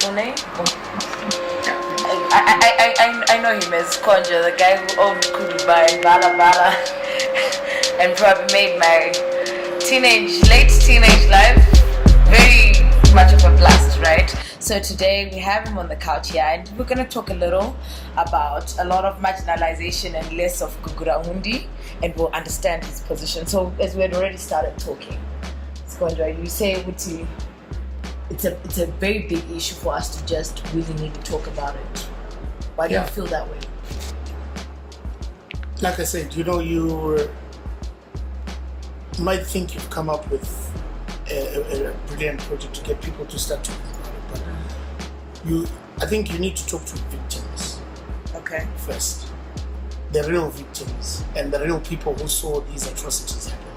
Mune? I know him as Skhonjwa, the guy who owned Kuduba and Bala Bala and probably made my late teenage life very much of a blast, right? So today we have him on the couch here and we're going to talk a little about a lot of marginalization and less of Gukurahundi, and we'll understand his position. So as we had already started talking, Skhonjwa, you say it's a very big issue for us to just really need to talk about it. Why do you feel that way? Like I said, you might think you've come up with a brilliant project to get people to start talking about it, but I think you need to talk to victims. Okay. First, the real victims and the real people who saw these atrocities happen.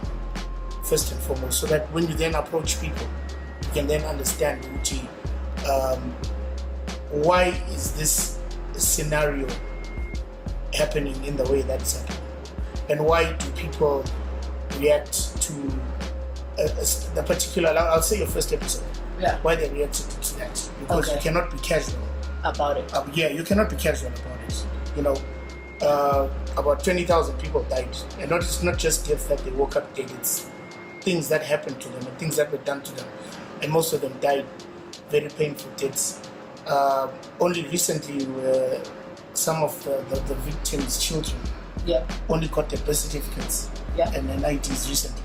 First and foremost, so that when you then approach people, you can then understand why is this scenario happening in the way that it's happening, and why do people react to the particular, I'll say your first episode, why they reacted to that, because you cannot be casual about it. You cannot be casual about it. About 20,000 people died, and it's not just death that they woke up dead, it's things that happened to them and things that were done to them, and most of them died very painful deaths. Only recently were some of the victims' children only got their birth certificates and their IDs recently.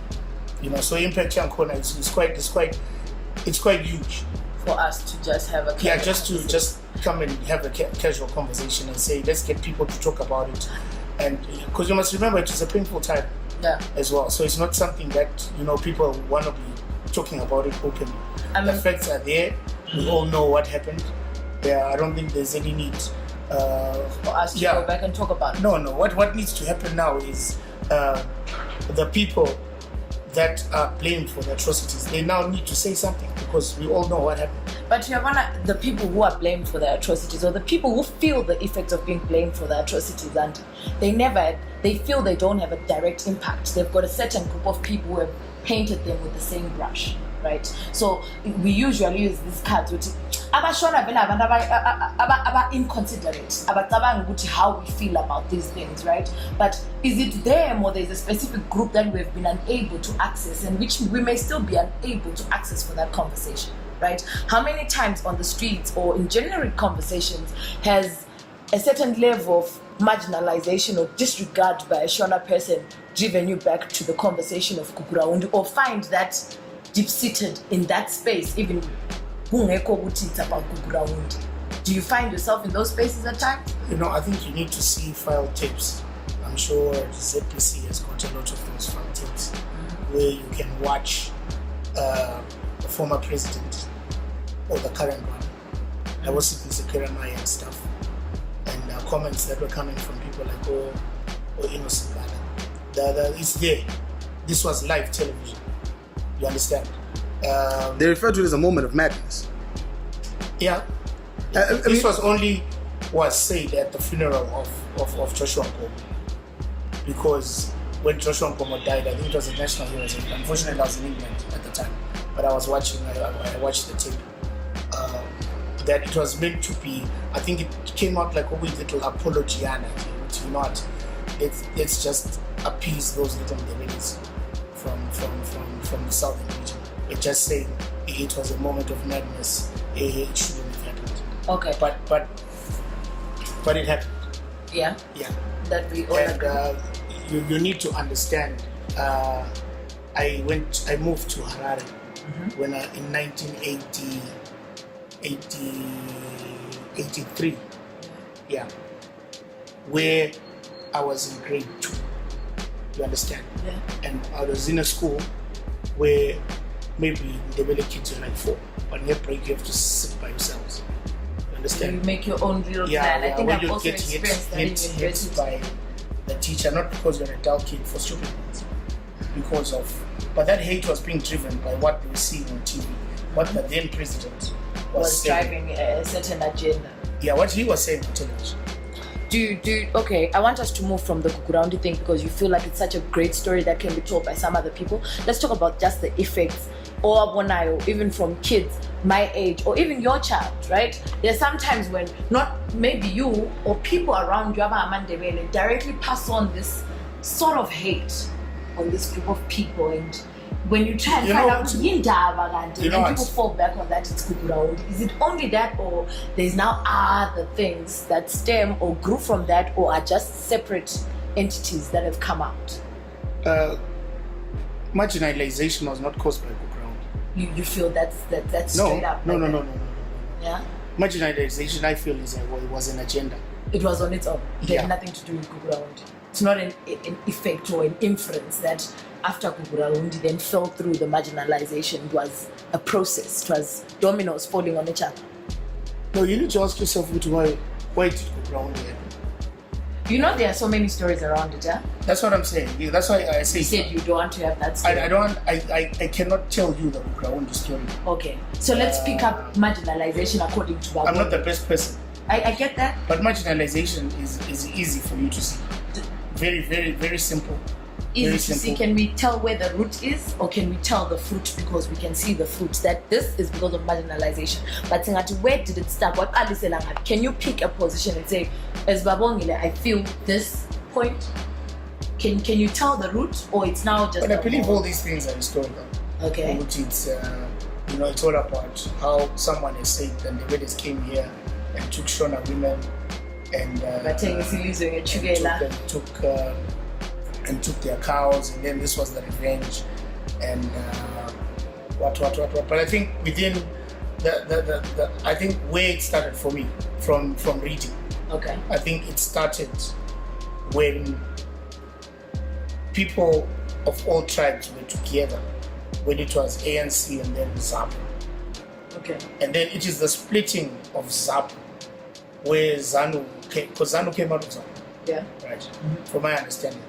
So impact Yankona it's quite huge for us to just have a just come and have a casual conversation and say, let's get people to talk about it, and because you must remember it is a painful time as well. So it's not something that people want to be talking about it openly. The facts are there. We all know what happened. I don't think there's any need for us to go back and talk about it. No. What needs to happen now is the people that are blamed for the atrocities, they now need to say something, because we all know what happened. But the people who are blamed for the atrocities, or the people who feel the effects of being blamed for the atrocities, and they feel they don't have a direct impact. They've got a certain group of people who have painted them with the same brush, right? So we usually use these cards which abashona vele abantu aba inconsiderate, abacabanga ukuthi how we feel about these things, right? But is it them, or there's a specific group that we have been unable to access, and which we may still be unable to access for that conversation, right? How many times on the streets or in general conversations has a certain level of marginalization or disregard by a Shona person driven you back to the conversation of Gukurahundi, or find that deep-seated in that space, even it's about Gukurahundi? Do you find yourself in those spaces at times? I think you need to see file tapes. I'm sure ZPC has got a lot of those file tapes where you can watch the former president or the current one. I was sitting Sekeramai and stuff, and comments that were coming from people like Innocent Gala. It's there. This was live television. You understand? They refer to it as a moment of madness. Yeah. This was said at the funeral of Joshua Nkomo, because when Joshua Nkomo died, I think it was a national hero. Unfortunately, I was in England at the time, but I was watching. I watched the tape. That it was meant to be. I think it came out like a wee little apologiana. Let's just appease those little Ndebelés from the southern region. It's just saying it was a moment of madness. It shouldn't have happened. Okay. But it happened. Yeah. Yeah. That we all agree. You need to understand. I moved to Harare when in 1983. Yeah. Where I was in grade 2. You understand? Yeah. And I was in a school where maybe the Ndebele kids are like 4, but near break you have to sit by yourselves. You understand? You make your own little plan. I think when I've you also get experienced hit by the teacher, not because you're a dull kid for stupid things, but that hate was being driven by what they were seeing on TV, what the then president was driving a certain agenda. Yeah, what he was saying on television. Okay, I want us to move from the Gukurahundi thing, because you feel like it's such a great story that can be told by some other people. Let's talk about just the effects, or even from kids my age or even your child, right? There's sometimes when not maybe you or people around you directly pass on this sort of hate on this group of people, and when you try and find out and people fall back on that, it's Gukurahundi. Is it only that, or there's now other things that stem or grew from that, or are just separate entities that have come out? Marginalization was not caused by Gukurahundi. You feel that's straight up? No. Yeah? Marginalization, I feel, was an agenda. It was on its own. It had nothing to do with Gukurahundi. It's not an effect or an inference that after Gukurahundi then fell through the marginalization. It was a process. It was dominoes falling on each other. No, you need to ask yourself why did Gukurahundi happen? You know, there are so many stories around it, yeah? That's what I'm saying. That's why I say. You said you don't want to have that story. I cannot tell you the Gukurahundi story. Okay. So let's pick up marginalization according to Babongile. I'm not the best person. I get that. But marginalization is easy for you to see. Very, very, very simple. Easy to see. Can we tell where the root is, or can we tell the fruit because we can see the fruit that this is because of marginalization? But where did it start? Can you pick a position and say, as Babongile, I feel this point? Can you tell the root, or it's now just? But I believe all these things are historical. Okay. It's it's all about how someone has said that the Vedas came here and took Shona women and took their cows, and then this was the revenge, and what. But I think within the I think where it started for me from reading. Okay. I think it started when people of all tribes were together, when it was ANC and then ZAP. Okay. And then it is the splitting of ZAP where ZANU came, because ZANU came out of ZAP. Yeah. Right. Mm-hmm. From my understanding.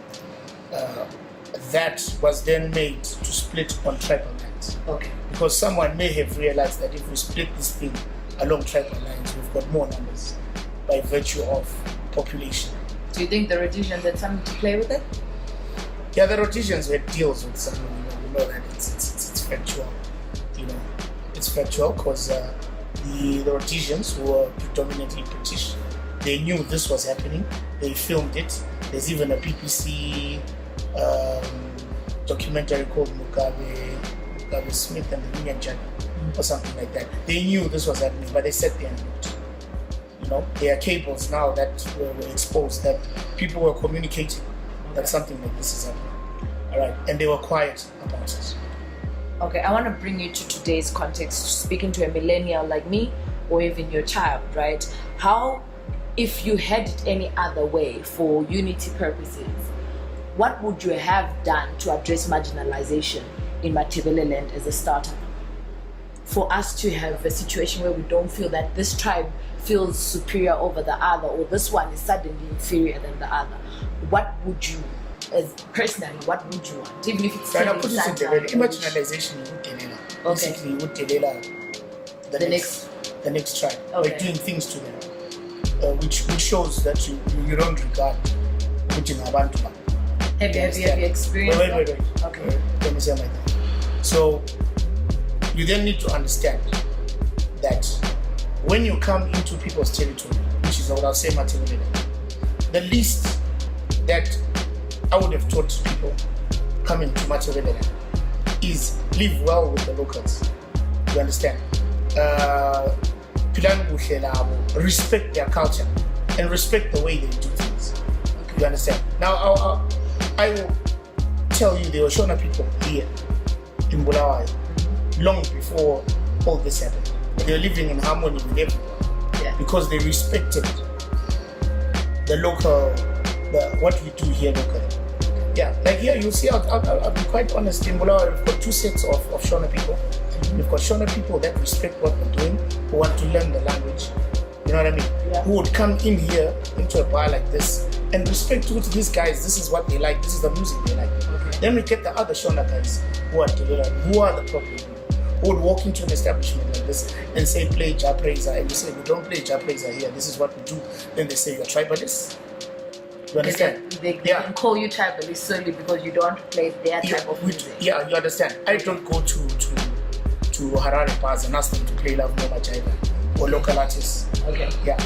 That was then made to split on tribal lines. Okay. Because someone may have realized that if we split this thing along tribal lines, we've got more numbers by virtue of population. Do you think the Rhodesians had something to play with it? Yeah, the Rhodesians had deals with some. We know that it's factual. It's factual because the Rhodesians, who were predominantly British, they knew this was happening. They filmed it. There's even a BBC documentary called Mugabe Smith and the Union Jack, or something like that. They knew this was happening, but they sat there and looked. There are cables now that were exposed that people were communicating that something like this is happening. All right, and they were quiet about it. Okay, I want to bring you to today's context, speaking to a millennial like me, or even your child, right? How, if you had it any other way for unity purposes, what would you have done to address marginalization in Matabele land as a startup? For us to have a situation where we don't feel that this tribe feels superior over the other, or this one is suddenly inferior than the other, what would you, as personally, what would you want? Even if it's marginalization, you would delela. Basically, you would delela the next tribe by doing things to them, which shows that you don't regard abantu. Have you experienced Wait. that? Okay. Let me say like that. So you then need to understand that when you come into people's territory, which is what I'll say, the least that I would have taught people coming to Matabele is live well with the locals. You understand? Respect their culture and respect the way they do things. You understand? Now, I will tell you there were Shona people here in Bulawayo long before all this happened. They were living in harmony with everyone because they respected the local, what we do here locally. Yeah, like here you see, I'll be quite honest, in Bulawayo we've got two sets of Shona people. We've got Shona people that respect what we're doing, who want to learn the language, you know what I mean? Yeah. Who would come in here into a bar like this and respect to these guys, this is what they like, this is the music they like. Okay. Then we get the other Shona guys who are the problem people, who would walk into an establishment like this and say play Japraiser, and you say we don't play Japraiser here, this is what we do. Then they say you're tribalist. You understand? They can call you tribalist solely because you don't play their type of music. Yeah, you understand. I don't go to to Harare bars and ask them to play Love More Majaiva or local artists. Okay. Yeah.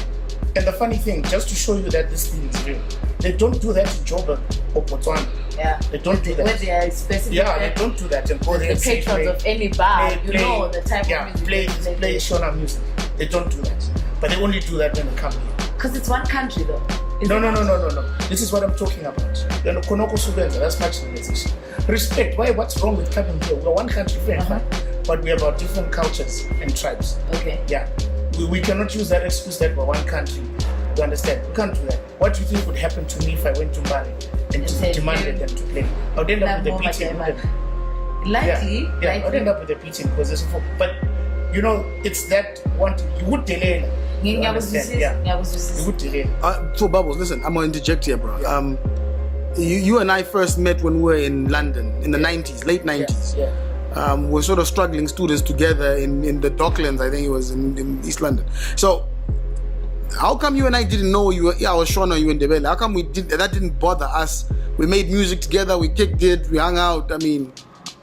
And the funny thing, just to show you that this thing is real, they don't do that in Joburg or Botswana. Yeah. They don't do that. Where they are specific. Yeah, they don't do that and go there and the say, patrons of any bar, play, know the type yeah, of music. play Shona music. They don't do that. But they only do that when they come here. Because it's one country though. No. This is what I'm talking about. Konoko Subenza, that's marginalization. Respect. What's wrong with coming here? We're one country, fine, but we have our different cultures and tribes. Okay. Yeah. We cannot use that excuse that we're one country. You understand? We can't do that. What do you think would happen to me if I went to Mali and demanded them to play? I would end up with a beating. Likely. Yeah, I would end up with a beating because there's a But, you know, it's that one thing. You would delay. You understand? Yeah. You would delay. For Bubbles, listen, I'm going to interject here, bro. Yeah. You and I first met when we were in London in the 90s, late 90s. Yeah. We're sort of struggling students together in the Docklands, I think it was in East London. So, how come you and I didn't know you were Shona, you were in Ndebele? How come that didn't bother us? We made music together, we kicked it, we hung out. I mean,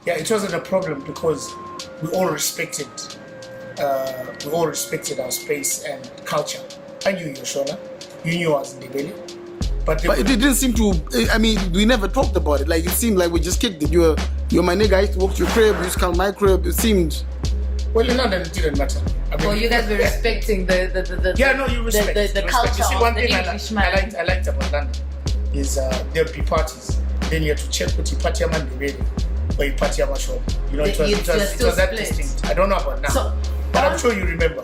yeah, it wasn't a problem because we all respected our space and culture. I knew you, Shona. You knew I was in Ndebele. But it didn't seem to. I mean, we never talked about it. Like, it seemed like we just kicked it. You're my nigga. I used to walk to your crib. You used to come to my crib. It seemed. Well, in London, it didn't matter. I mean, well, you guys were respecting the yeah, no, you respect the culture. You see, one thing I liked about London is there'd be parties. Then you had to check with your party man or your party shop. You know, it was that distinct. I don't know about now, but I'm sure you remember.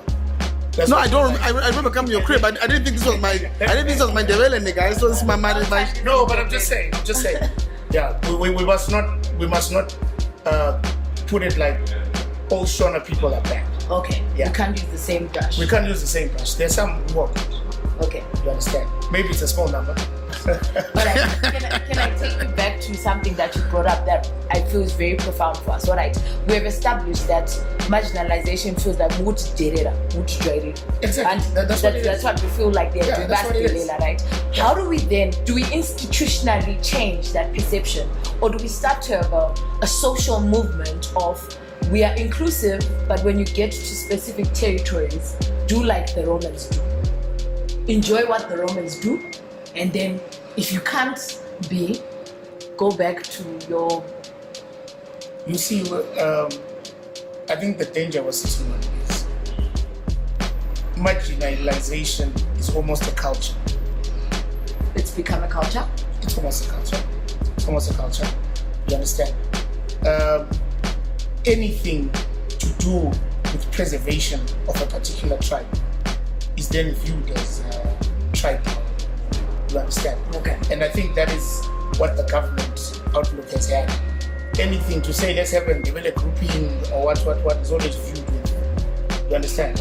No, I don't. I remember coming to your crib. I didn't think this was my. I didn't think this was my Ndebele nigga. I thought this was my. No, but I'm just saying. Yeah, we must not put it like all Shona people are bad. Okay. Yeah. We can't use the same brush. We can't use the same brush. There's some work. Okay. You understand? Maybe it's a small number. But can I take you back to something that you brought up that I feel is very profound for us? All right, we have established that marginalization feels like Exactly. And that's what we feel like they're doing. That's what it is. Right? Yeah. How do we institutionally change that perception, or do we start to have a social movement of we are inclusive, but when you get to specific territories, do like the Romans do, enjoy what the Romans do. And then, if you can't go back to your. You see, I think the danger was sitting on this. Marginalization is almost a culture. It's become a culture? It's almost a culture. You understand? Anything to do with preservation of a particular tribe is then viewed as tribe power. You understand? Okay. And I think that is what the government outlook has had. Anything to say, let's have a Ndebele grouping or what is always viewed with. You understand?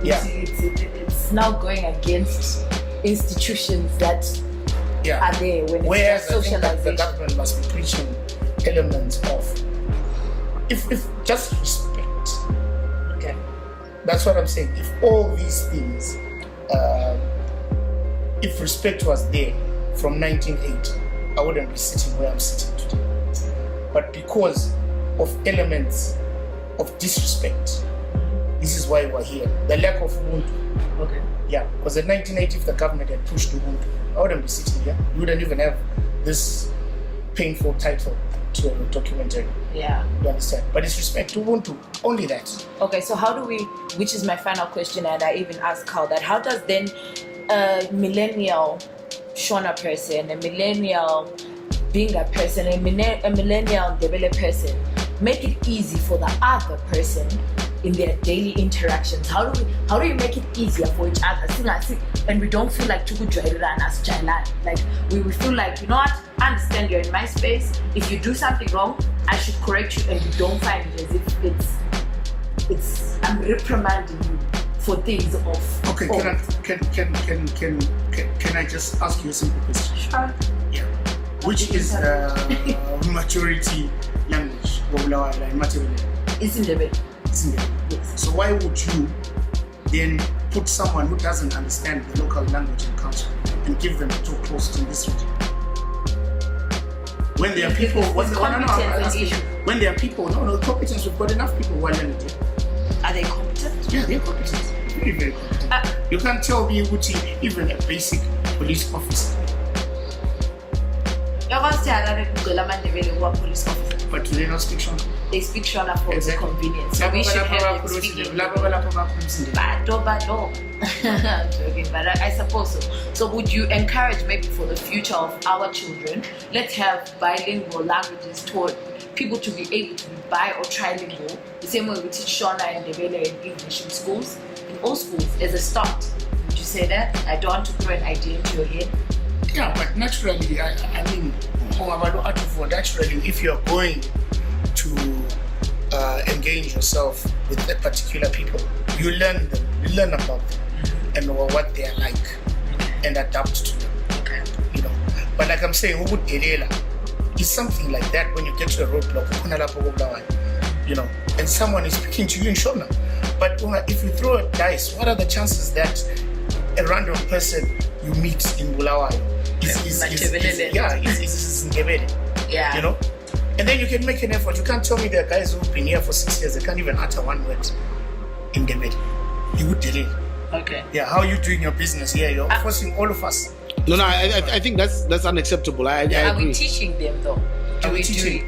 Yeah. It's now going against institutions that are there when it's socialization. The government must be preaching elements of if just respect. Okay. That's what I'm saying. If all these things if respect was there from 1980, I wouldn't be sitting where I'm sitting today. But because of elements of disrespect, this is why we're here. The lack of Ubuntu. Okay. Yeah, because in 1980, if the government had pushed Ubuntu, I wouldn't be sitting here. You wouldn't even have this painful title to your documentary. Yeah. You understand? But it's respect to Ubuntu. Only that. Okay, so how do we, which is my final question, and I even asked Carl that, how does then a millennial Shona person, a millennial Binga person, a millennial Ndebele person make it easy for the other person in their daily interactions? How do you make it easier for each other? And we don't feel like like we feel like, you know what, I understand you're in my space. If you do something wrong, I should correct you, and you don't find it as if it's I'm reprimanding you for things of. Okay, can I just ask you a simple question? Sure. Yeah. Which is majority language? It's in the Yes. So why would you then put someone who doesn't understand the local language and culture and give them a talk post in this region? When there are people, when there are people, no, competence, we've got enough people who are learning it. Are they competent? Yeah, they're competent. Very, very competent. You can't tell me even a basic police officer. Police officer. But do they not speak Shona? They speak Shona for Exactly. convenience. So we should have them speaking. Bado. I'm joking, but I suppose so. So would you encourage maybe for the future of our children, let's have bilingual languages taught, people to be able to be bi or trilingual, the same way we teach Shona and Ndebele and English in schools, in all schools, as a start? Would you say that? I don't want to throw an idea into your head. Yeah, but naturally, I mean, naturally, if you're going to engage yourself with a particular people, you learn them, you learn about them and what they are like and adapt to them. Okay. You know, but like I'm saying, it's something like that when you get to a roadblock, you know, and someone is speaking to you in Shona. But if you throw a dice, what are the chances that a random person you meet in Bulawayo is Ndebele? Yeah. You know? And then you can make an effort. You can't tell me there are guys who've been here for 6 years, they can't even utter one word in Ndebele. You would delay. Okay. Yeah, how are you doing your business here? You're forcing all of us. No, I think that's unacceptable. I Are agree. we teaching them though? Are we teaching?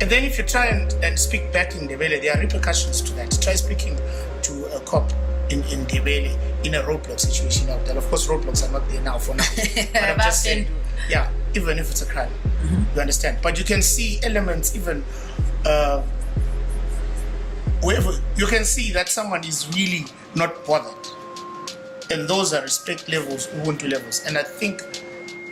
And then if you try and speak back in Ndebele, there are repercussions to that. Try speaking to a cop in Ndebele in a roadblock situation out there. Of course, roadblocks are not there now for now. But I'm just saying, yeah, even if it's a crime, you understand. But you can see elements even wherever you can see that someone is really not bothered. And those are respect levels, Ubuntu levels. And I think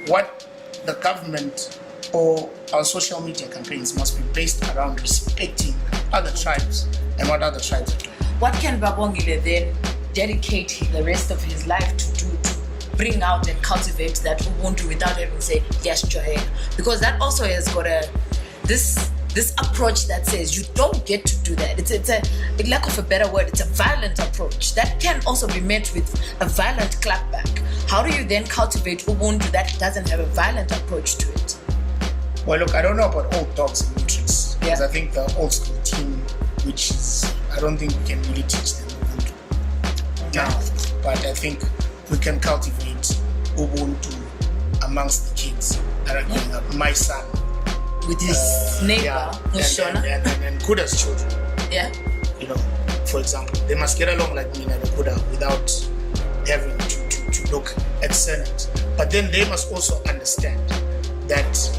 what the government or our social media campaigns must be based around respecting other tribes and what other tribes are doing. What can Babongile then dedicate the rest of his life to do to bring out and cultivate that Ubuntu without having to say, yes, Joanne? Because that also has got this approach that says you don't get to do that. It's a lack of a better word, it's a violent approach that can also be met with a violent clapback. How do you then cultivate Ubuntu that doesn't have a violent approach to it? Well, look, I don't know about old dogs and new tricks, because I think the old school team, which is, I don't think we can really teach them Ubuntu now, but I think we can cultivate Ubuntu amongst the kids that are growing up. My son, with his neighbor, Mushona. And Kuda's children. Yeah. You know, for example, they must get along like me and Kuda without having to look at surnames. But then they must also understand that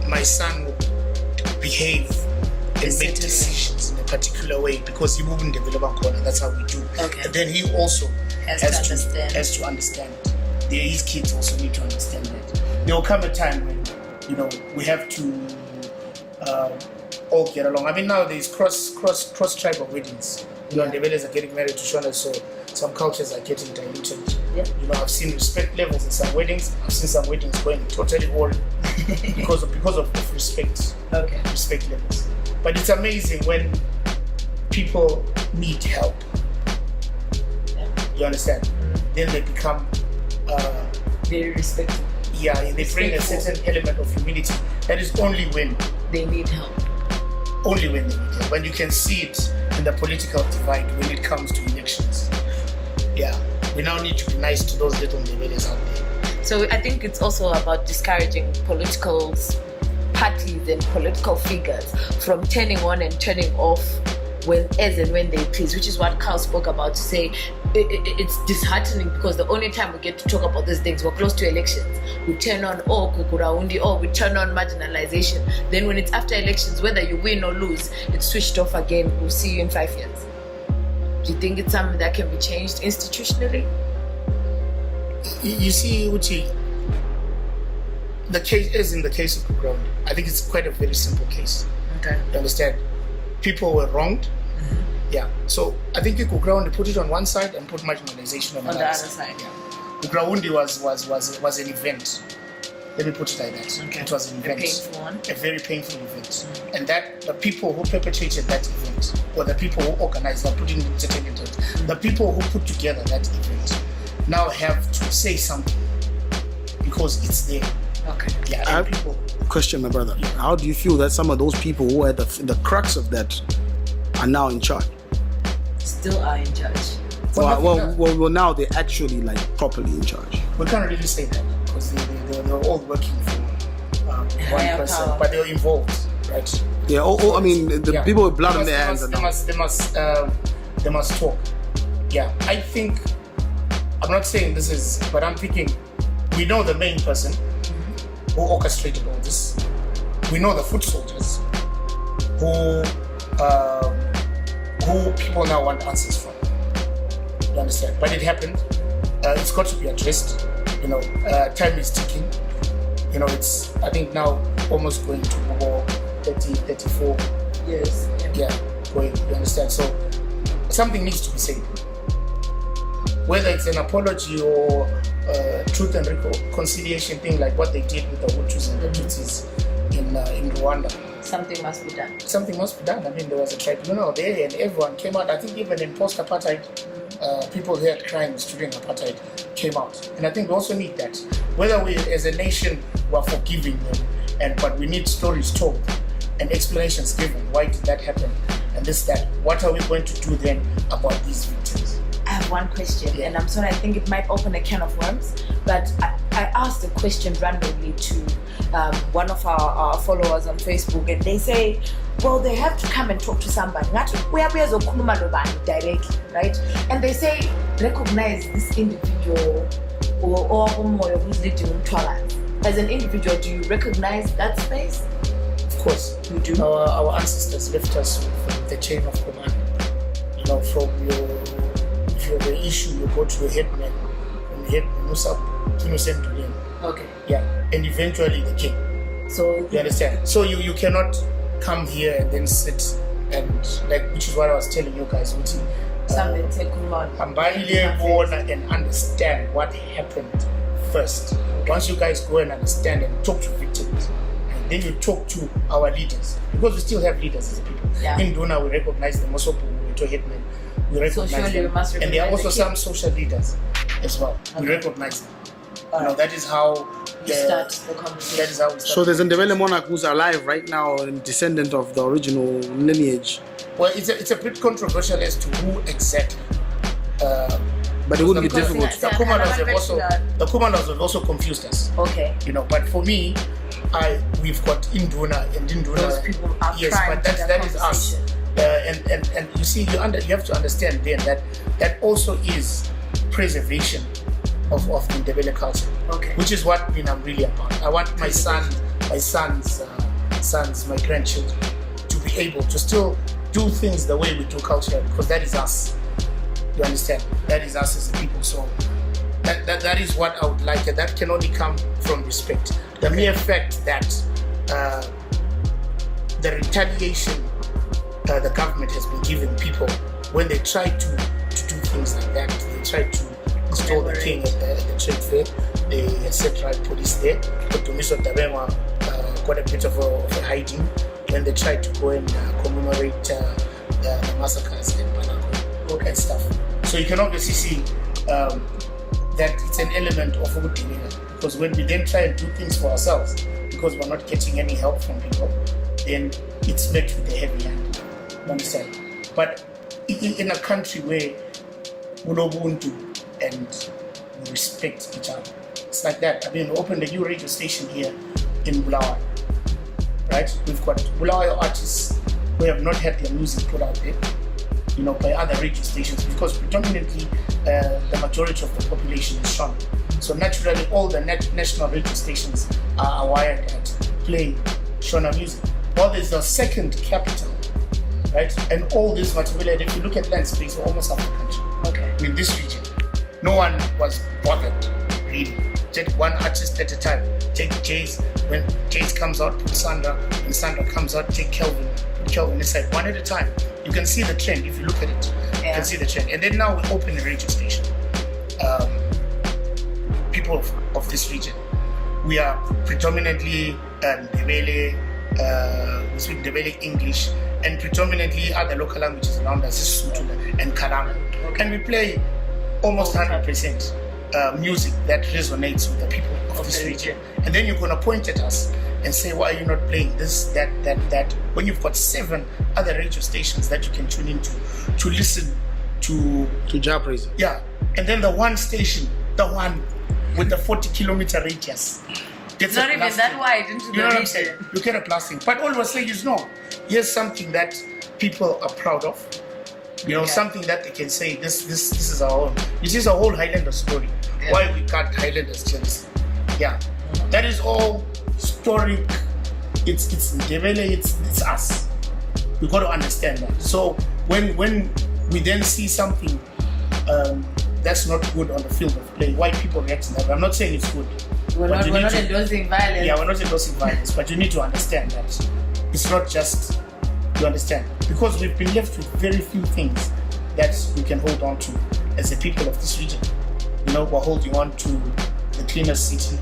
my son will behave and make decisions in a particular way because he wouldn't develop a corner. That's how we do. Okay. And then he also has to understand. His kids also need to understand that. There will come a time when, you know, we have to all get along. I mean, now there's cross tribal weddings. You know, Ndebeles are getting married to Shona, so some cultures are getting diluted. Yeah. You know, I've seen respect levels in some weddings. I've seen some weddings going totally all because of respect. Okay. Respect levels. But it's amazing when people need help. Yeah. You understand? Then they become very respectful. Yeah, they bring a certain element of humility. That is only when they need help. Only when they need help. When you can see it in the political divide when it comes to elections. Yeah, we now need to be nice to those little Ndebeles out there. So I think it's also about discouraging political parties and political figures from turning on and turning off as and when they please, which is what Carl spoke about, to say it's disheartening because the only time we get to talk about these things, we're close to elections. We turn on Gukurahundi, we turn on marginalization. Then when it's after elections, whether you win or lose, it's switched off again. We'll see you in 5 years. Do you think it's something that can be changed institutionally? You see, Uchi, the case is in the case of Gukurahundi. I think it's quite a very simple case. Okay. You understand? People were wronged. Yeah. So I think Gukurahundi put it on one side and put marginalization on the other side. Yeah. Gukurahundi was an event. Let me put it like that. Okay. It was an event. A painful one. A very painful event. And that the people who perpetrated that event, or the people who organized, are putting it, the people who put together that event now have to say something because it's there. Okay. Yeah. And people. Question, my brother. Yeah. How do you feel that some of those people who are at the crux of that are now in charge? still are in charge. Well, now they're actually like properly in charge. We can't really say that because they're all working for one Higher person, power. but they're involved, right? Yeah. I mean, the people with blood on their hands. They must talk. Yeah, I think I'm not saying this is, but I'm thinking we know the main person who orchestrated all this. We know the foot soldiers who people now want answers from. You understand? But it happened. It's got to be addressed. Time is ticking. It's, I think now almost going to more 30, 34 Yes. yeah, going, you understand? So something needs to be said. Whether it's an apology or truth and reconciliation thing like what they did with the Hutus and the Tutsis in Rwanda. Something must be done. Something must be done. I mean, there was a tribunal there and everyone came out. I think even in post-apartheid, people who had crimes during apartheid came out. And I think we also need that. Whether we as a nation were forgiving them, but we need stories told and explanations given. Why did that happen? And this, that. What are we going to do then about these victims? I have one question, and I'm sorry, I think it might open a can of worms, but I asked a question randomly to one of our followers on Facebook, and they say, well, they have to come and talk to somebody, directly, right? And they say, recognize this individual or who's leading intolerance. As an individual, do you recognize that space? Of course. You do? Our ancestors left us with the chain of command. From if you have an issue, you go to the headman, and the headman knows up, send to them. Okay. Yeah, and eventually the king. So you understand? So you cannot come here and then sit and which is what I was telling you guys. Something take and understand what happened first. Once you guys go and understand and talk to victims, and then you talk to our leaders, because we still have leaders as people. Yeah. In Duna, we recognize the Mosopu, we headmen, we recognize them, and there are also some social leaders as well. Okay. We recognize them. That is how you start the conversation. That is how we start. So there's a Ndebele monarch who's alive right now and descendant of the original lineage. Well, it's a bit controversial as to who exactly. But it wouldn't be difficult. The Kumalas have also confused us. Okay. But for me, we've got Induna and Induna. Those people are yes, but that is us. And you see, you have to understand then that also is preservation of the Ndebele culture. Okay. Which is what I'm really about. I want my sons, my grandchildren to be able to still do things the way we do culture, because that is us. You understand? That is us as a people. So that is what I would like. And that can only come from respect. The mere fact that the retaliation the government has been giving people when they try to do things like that, they try to install the king at the trade fair, they set right police there. But Tumiso Tabema got a bit of a hiding when they tried to go and commemorate the massacres in Panako and stuff. So you can obviously see that it's an element of Ubudimina, because when we then try and do things for ourselves, because we're not getting any help from people, then it's met with a heavy hand. You understand? But in a country where Ubuntu and we respect each other, it's like that. I mean, we opened a new radio station here in Bulawayo, right? We've got Bulawayo artists who have not had their music put out there, by other radio stations, because predominantly the majority of the population is Shona. So naturally, all the national radio stations are wired at playing Shona music. Well, there's a second capital, right? And all this material, if you look at land space, we're almost half the country. Okay. In this region, no one was bothered, really. Just one artist at a time. Take Jace, when Jace comes out, put Sandra. When Sandra comes out, take Kelvin. Put Kelvin inside, one at a time. You can see the trend if you look at it. You can see the trend. And then now we open a radio station. People of this region, we are predominantly Ndebele, we speak Ndebele English, and predominantly other local languages around us is Sotho and Kalama. And we play almost 100% music that resonates with the people of this region. And then you're going to point at us and say, why are you not playing this, that, when you've got 7 other radio stations that you can tune into to listen to Japraise. yeah, and then the one station, the one with the 40-kilometer radius. It's not even that wide into the You know what I'm region. saying? You get a blasting. But all we're saying is no. Here's something that people are proud of. You know, Okay. something that they can say, this is our own. This is a whole Highlander story. Yeah. Why we got Highlanders jealousy. Yeah. That is all historic. It's Ndebele, it's us. We got to understand that. So when we then see something that's not good on the field of play, why people react to that? I'm not saying it's good. We're But not, you we're need not to- endorsing violence. Yeah, we're not endorsing violence, but you need to understand that it's not just, you understand, because we've been left with very few things that we can hold on to as the people of this region. You know, we're holding on to the cleanest city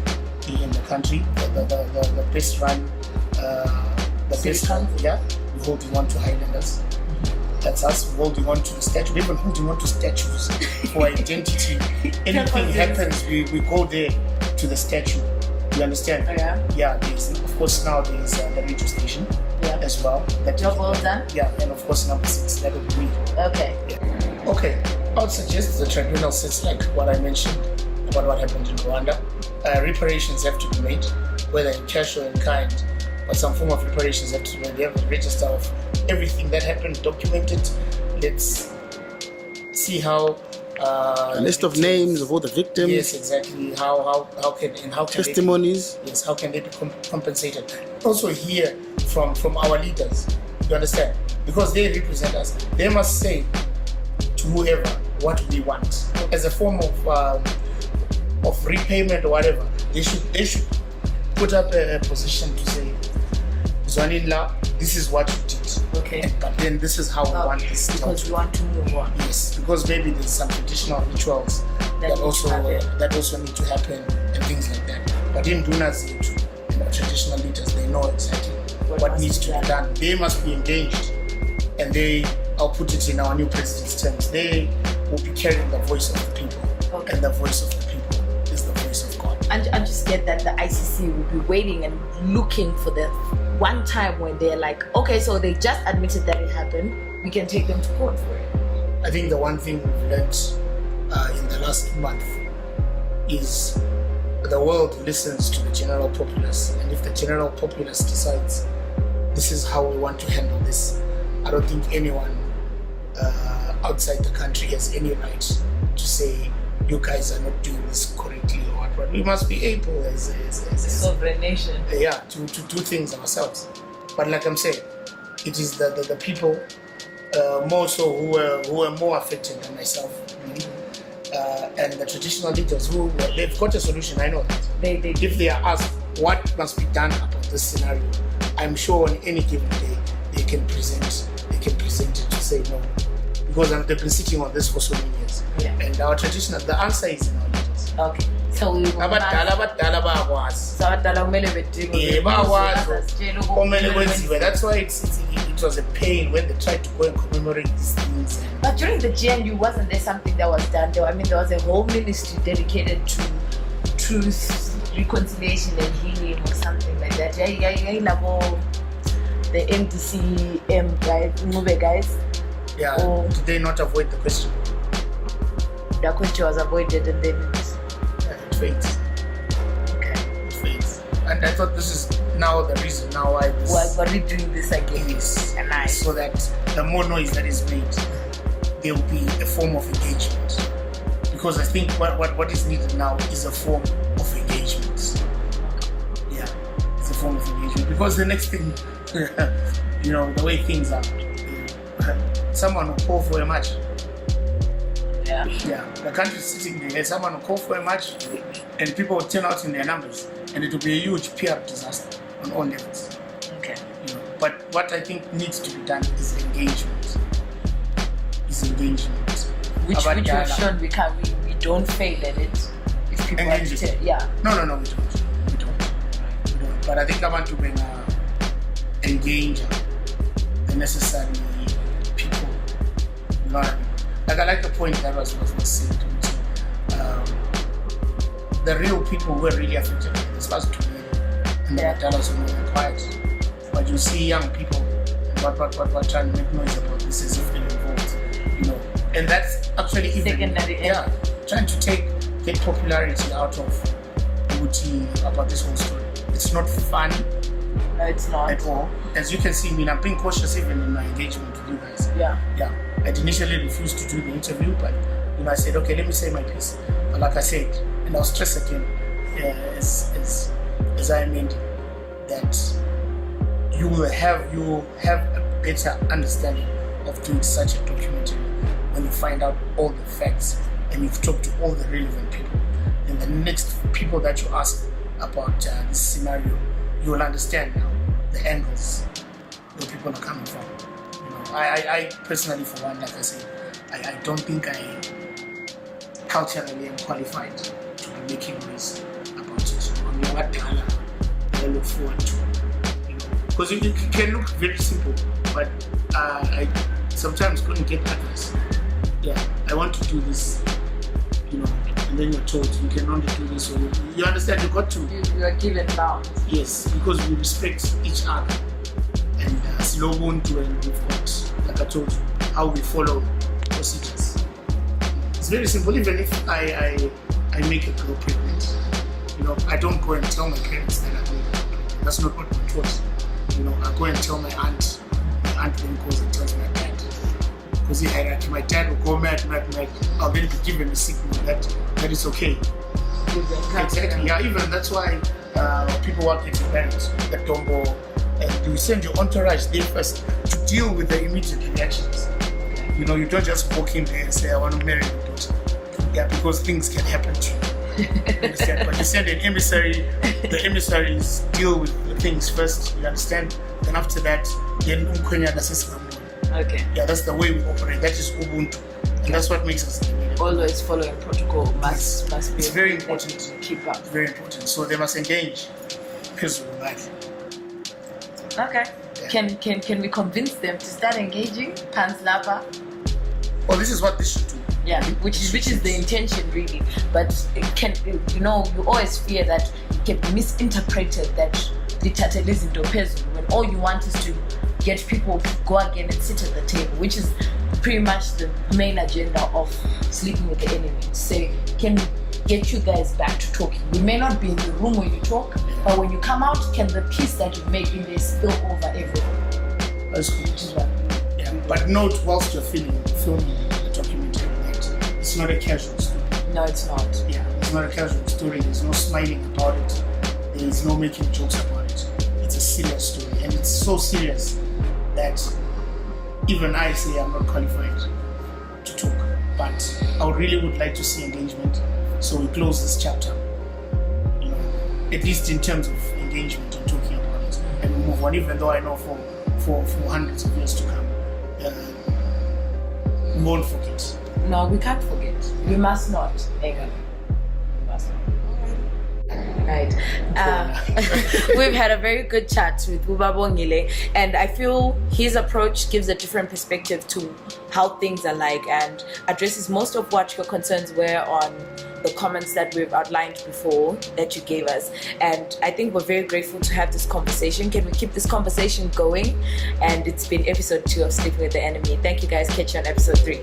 in the country, the best run, the City best run, council. yeah. We're holding on to Highlanders. That's us. We're holding on to the statue. We're even holding on to statues for identity. Anything happens, we go there to the statue. You understand? Yeah. Yeah, there's, of course, now there's the radio station Yeah. as well. That Job well done. Yeah, and of course, number 6, that would be me. Okay. Yeah. Okay, I would suggest the tribunal sits like what I mentioned about what happened in Rwanda. Reparations have to be made, whether in cash or in kind, but some form of reparations have to be made. They have a register of everything that happened, documented. Let's see how A list of names of all the victims, Yes, exactly. How can testimonies. they, yes, how can they be compensated? Also hear from our leaders. You understand? Because they represent us. They must say to whoever what we want as a form of repayment or whatever. They should put up a position to say, Zwanila, this is what you did. Okay. But then this is how we want this done. Because we want to move on. Yes, because maybe there's some traditional rituals That that need also to happen. that also need to happen and things like that. But in Duna's traditional leaders, they know exactly what must needs be to be done. They must be engaged, and I'll put it in our new president's terms, they will be carrying the voice of the people, Okay. and the voice of the people is the voice of God. And I just get that the ICC will be waiting and looking for the one time when they're like, okay, so they just admitted that it happened, we can take them to court for it. I think the one thing we've learned in the last month is the world listens to the general populace, and if the general populace decides this is how we want to handle this, I don't think anyone outside the country has any right to say you guys are not doing this correctly or what. We must be able as Sovereign nation. to do things ourselves. But like I'm saying, it is the people more so who were more affected than myself, and the traditional leaders they've got a solution. I know that. They If they are asked what must be done about this scenario, I'm sure on any given day they can present it to say no, because they've been sitting on this for so many years. Yeah. And our traditional, the answer is in our leaders. Okay. So we will Abadala bayakwazi. So abadala kumele bedinwe Yeah, bayakwazi. basitshele Kumele ukuthi kwenziwe. That's why it was a pain when they tried to go and commemorate these things. But during the GNU, wasn't there something that was done? There was a whole ministry dedicated to truth, reconciliation, and healing, or something like that. Yeah, the MDCM guys, Mube guys. Yeah, Oh. did they not avoid the question? The question was avoided, and then It fades. okay. It fades. And I thought this is now the reason now why this We're redoing this again. is, Nice. so that the more noise that is made, there will be a form of engagement. Because I think what is needed now is a form of engagement. Yeah, it's a form of engagement. Because the next thing, the way things are, someone will call for a match. Yeah. Yeah, the country's sitting there, someone will call for a match, and people will turn out in their numbers, and it will be a huge PR disaster on all levels. Okay. But what I think needs to be done is engagement. Which we've Abadala. shown we don't fail at it. If people Engage it. yeah. No, we don't. But I think I want to bring engage the necessary people. You know what I mean? Like I like the point that was said to me. The real people who are really affected by this was 2 million, and the Badalas who were quiet. But you see young people, and what trying to make noise about this as if they're involved. And that's actually even secondary. trying to get popularity out of Uti about this whole story. It's not fun. No, it's not at all. As you can see, I'm being cautious even in my engagement with you guys. Yeah. I'd initially refused to do the interview, but I said, okay, let me say my piece. But like I said, and I'll stress again, as I meant, that you will have a better understanding of doing such a documentary when you find out all the facts and you've talked to all the relevant people. And the next people that you ask about this scenario, you will understand now the angles where people are coming from. I personally, for one, like I said, I don't think I culturally am qualified to be making noise about it. What I look forward to, because it can look very simple, but I sometimes couldn't get advice. I want to do this, and then you're told you can only do this. So you understand, you got to. You are given bounds. Yes, because we respect each other, and slow won't do, and we've got, like I told you, how we follow procedures. It's very simple. Even if I make a girl pregnant, I don't go and tell my parents that I'm pregnant. That's not what we're taught. I go and tell my aunt. My aunt then goes and tells my dad. Because my dad will go mad. I'll then be given a signal that is okay. Exactly. Yeah. Even that's why people work with your parents that don't go. And you send your entourage there first to deal with the immediate reactions. You don't just walk in there and say, I want to marry your daughter. Yeah, because things can happen to you. Understand? But you send an emissary, the emissaries deal with the things first, you understand? Then after that, then okay. Yeah, that's the way we operate. That is Ubuntu. And that's what makes us always following protocol must be it's very important to keep up. Very important. So they must engage because of that. Okay. Yeah. Can we convince them to start engaging? Pants lava? Well, this is what they should do. Yeah, which is the intention really. But it can, you always fear that it can be misinterpreted that the title is into peso when all you want is to get people to go again and sit at the table, which is pretty much the main agenda of Sleeping with the Enemy. Say, can we get you guys back to talking? We may not be in the room when you talk, but when you come out, can the peace that you make in there spill over everyone? That's good. Which is right. Yeah, but note whilst you're filming the documentary that it's not a casual story. No, it's not. Yeah, it's not a casual story. There's no smiling about it. There's no making jokes about it. It's a serious story, and it's so serious that even I say I'm not qualified to talk. But I really would like to see engagement. So we close this chapter, at least in terms of engagement and talking about it, and we move on. Even though I know for hundreds of years to come, we won't forget. No, we can't forget. We must not, Ega. We must not. Right. We've had a very good chat with Babongile, and I feel his approach gives a different perspective to how things are like and addresses most of what your concerns were on the comments that we've outlined before that you gave us. And I think we're very grateful to have this conversation. Can we keep this conversation going? And it's been episode 2 of Sleeping with the Enemy. Thank you guys. Catch you on episode 3.